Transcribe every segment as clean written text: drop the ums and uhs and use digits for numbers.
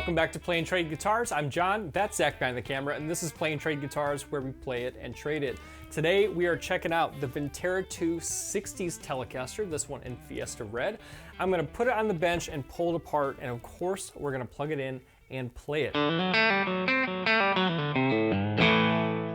Welcome back to Play and Trade Guitars. I'm John, that's Zach behind the camera, and this is Play and Trade Guitars, where we play it and trade it. Today we are checking out the Vintera II 60s Telecaster, this one in Fiesta Red. I'm gonna put it on the bench and pull it apart, and of course we're gonna plug it in and play it.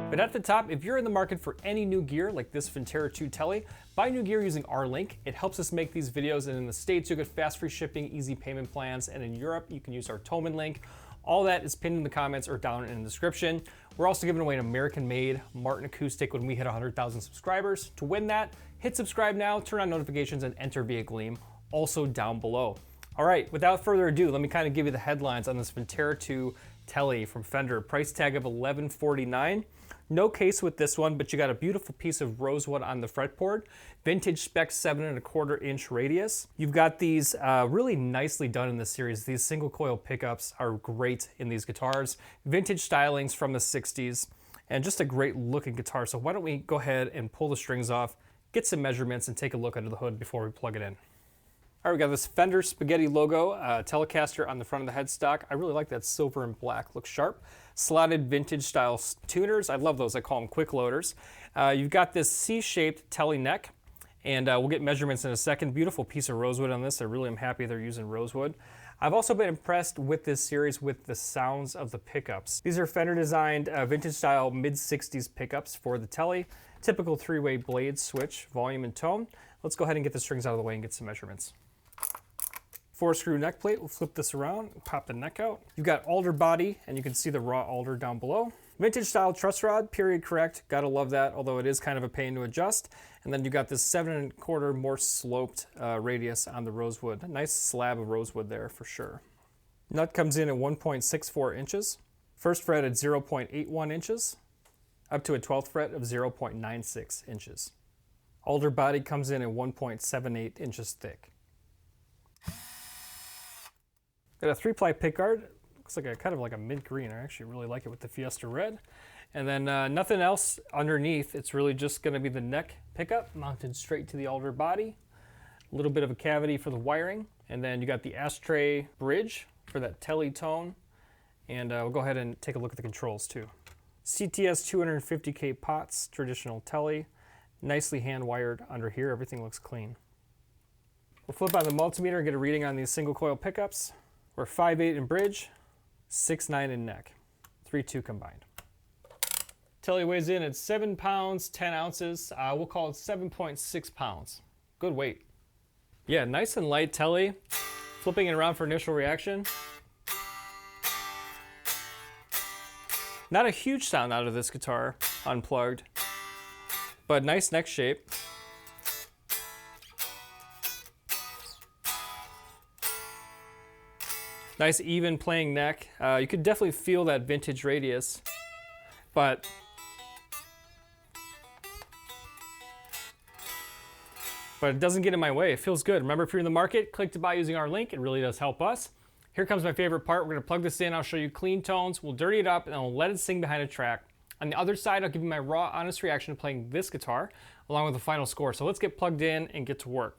But at the top, if you're in the market for any new gear like this Vintera II Tele, buy new gear using our link. It helps us make these videos, and in the States you'll get fast free shipping, easy payment plans, and in Europe you can use our Toman link. All that is pinned in the comments or down in the description. We're also giving away an American-made Martin acoustic when we hit 100,000 subscribers. To win that, hit subscribe now, turn on notifications, and enter via Gleam, also down below. All right, without further ado, let me kind of give you the headlines on this Vintera II Tele from Fender. Price tag of $1149. No case with this one, but you got a beautiful piece of rosewood on the fretboard. Vintage spec 7¼ inch radius. You've got these really nicely done in this series. These single coil pickups are great in these guitars. Vintage stylings from the 60s, and just a great looking guitar. So why don't we go ahead and pull the strings off, get some measurements, and take a look under the hood before we plug it in. All right, we got this Fender Spaghetti logo Telecaster on the front of the headstock. I really like that silver and black, looks sharp. Slotted vintage style tuners, I love those, I call them quick loaders. You've got this C-shaped Tele neck, and we'll get measurements in a second. Beautiful piece of rosewood on this. I really am happy they're using rosewood. I've also been impressed with this series with the sounds of the pickups. These are Fender designed vintage style mid-60s pickups for the Tele. Typical three-way blade switch, volume and tone. Let's go ahead and get the strings out of the way and get some measurements. 4-screw neck plate, we'll flip this around, pop the neck out. You've got alder body, and you can see the raw alder down below. Vintage style truss rod, period correct, gotta love that, although it is kind of a pain to adjust. And then you got this 7¼ more sloped radius on the rosewood. A nice slab of rosewood there for sure. Nut comes in at 1.64 inches. First fret at 0.81 inches, up to a 12th fret of 0.96 inches. Alder body comes in at 1.78 inches thick. Got a 3-ply pickguard. Looks like kind of like a mint green. I actually really like it with the Fiesta Red. And then nothing else underneath. It's really just going to be the neck pickup mounted straight to the alder body. A little bit of a cavity for the wiring. And then you got the ashtray bridge for that Tele tone. And we'll go ahead and take a look at the controls too. CTS 250K pots, traditional Tele. Nicely hand wired under here. Everything looks clean. We'll flip on the multimeter and get a reading on these single coil pickups. We're 5/8 in bridge, 6/9 in neck, 3/2 combined. Tele weighs in at 7 pounds, 10 ounces. We'll call it 7.6 pounds. Good weight. Yeah, nice and light Tele. Flipping it around for initial reaction. Not a huge sound out of this guitar, unplugged, but nice neck shape. Nice even playing neck. You could definitely feel that vintage radius, but it doesn't get in my way. It feels good. Remember, if you're in the market, click to buy using our link. It really does help us. Here comes my favorite part. We're gonna plug this in. I'll show you clean tones. We'll dirty it up, and I'll let it sing behind a track. On the other side, I'll give you my raw, honest reaction to playing this guitar, along with the final score. So let's get plugged in and get to work.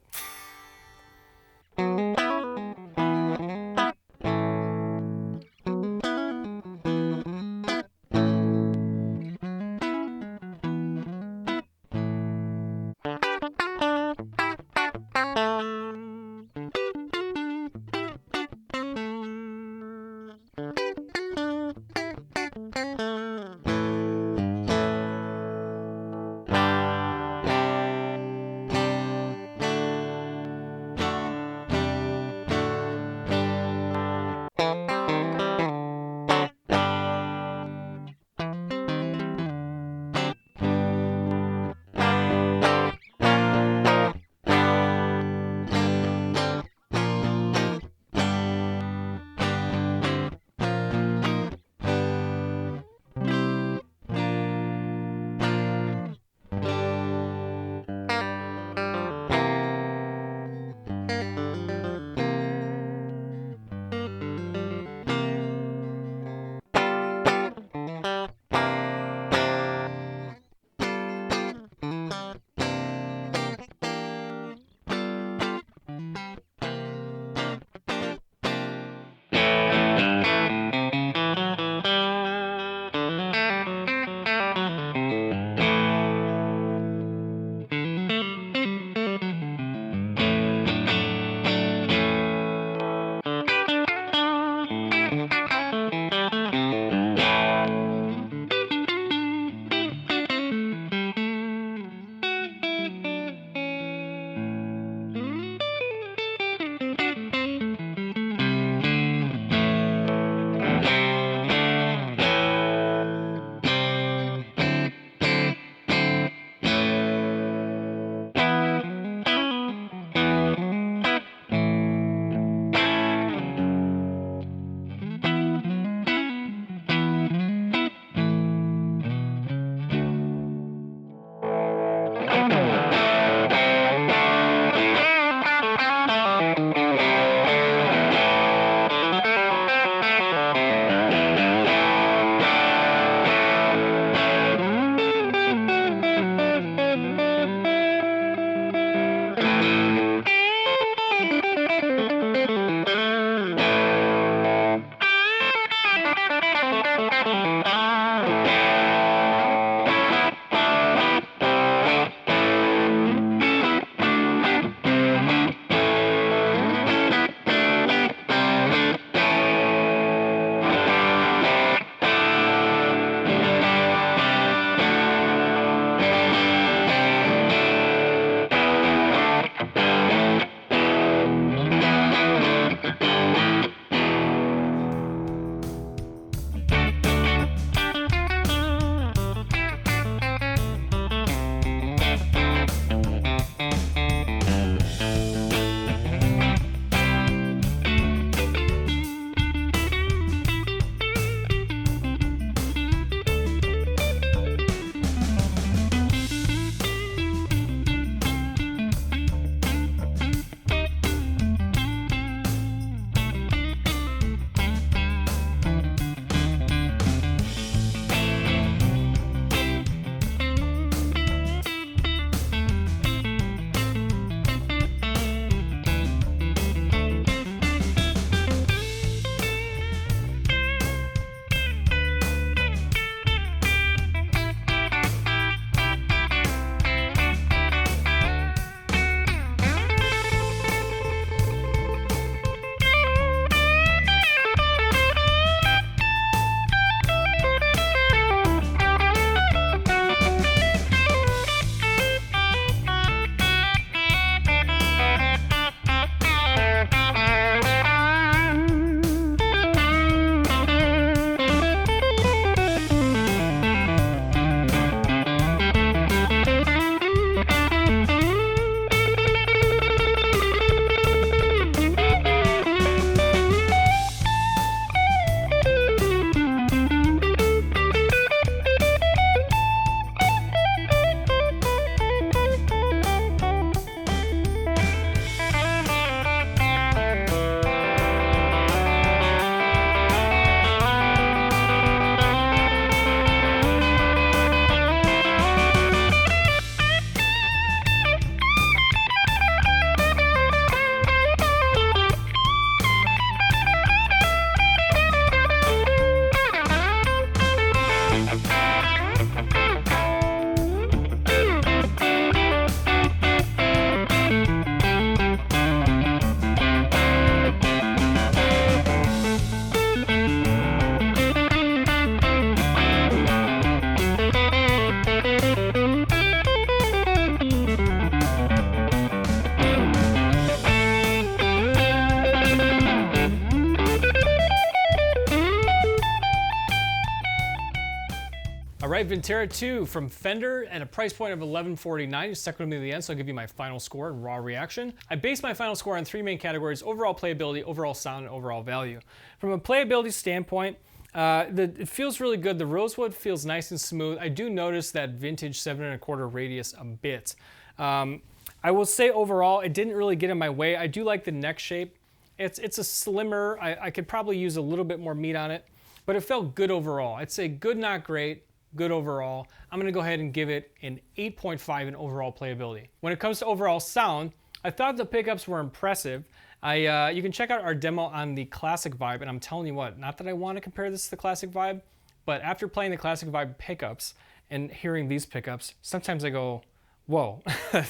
right, Vintera II from Fender at a price point of $1149. You stuck with me to the end, so I'll give you my final score and raw reaction. I based my final score on three main categories: overall playability, overall sound, and overall value. From a playability standpoint, it feels really good. The rosewood feels nice and smooth. I do notice that vintage 7 1/4 radius a bit. I will say overall, it didn't really get in my way. I do like the neck shape. It's a slimmer. I could probably use a little bit more meat on it, but it felt good overall. I'd say good, not great, good overall. I'm gonna go ahead and give it an 8.5 in overall playability. When it comes to overall sound, I thought the pickups were impressive. You can check out our demo on the Classic Vibe, and I'm telling you what, not that I want to compare this to the Classic Vibe, but after playing the Classic Vibe pickups and hearing these pickups, sometimes I go, whoa,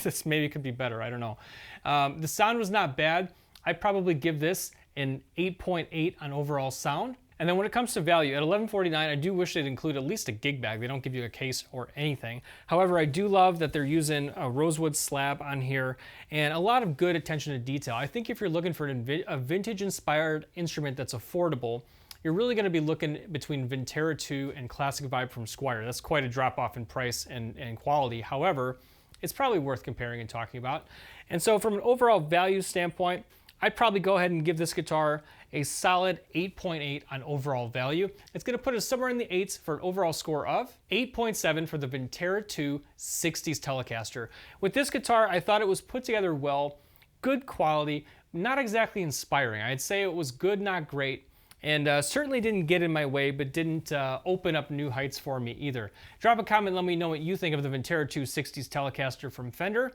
this maybe could be better, I don't know. The sound was not bad. I'd probably give this an 8.8 on overall sound. And then when it comes to value, at $1149, I do wish they'd include at least a gig bag. They don't give you a case or anything. However, I do love that they're using a rosewood slab on here and a lot of good attention to detail. I think if you're looking for a vintage-inspired instrument that's affordable, you're really going to be looking between Vintera II and Classic Vibe from Squier. That's quite a drop-off in price and quality. However, it's probably worth comparing and talking about. And so from an overall value standpoint, I'd probably go ahead and give this guitar a solid 8.8 on overall value. It's gonna put us somewhere in the 8s for an overall score of 8.7 for the Vintera II 60s Telecaster. With this guitar, I thought it was put together well, good quality, not exactly inspiring. I'd say it was good, not great, and certainly didn't get in my way, but didn't open up new heights for me either. Drop a comment, let me know what you think of the Vintera II 60s Telecaster from Fender.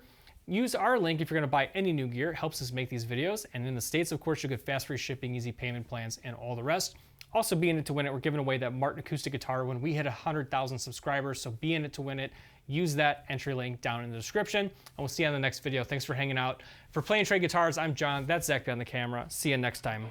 Use our link if you're going to buy any new gear. It helps us make these videos. And in the States, of course, you get fast free shipping, easy payment plans, and all the rest. Also, be in it to win it. We're giving away that Martin acoustic guitar when we hit 100,000 subscribers, so be in it to win it. Use that entry link down in the description, and we'll see you on the next video. Thanks for hanging out. For Play and Trade Guitars, I'm John. That's Zach behind the camera. See you next time.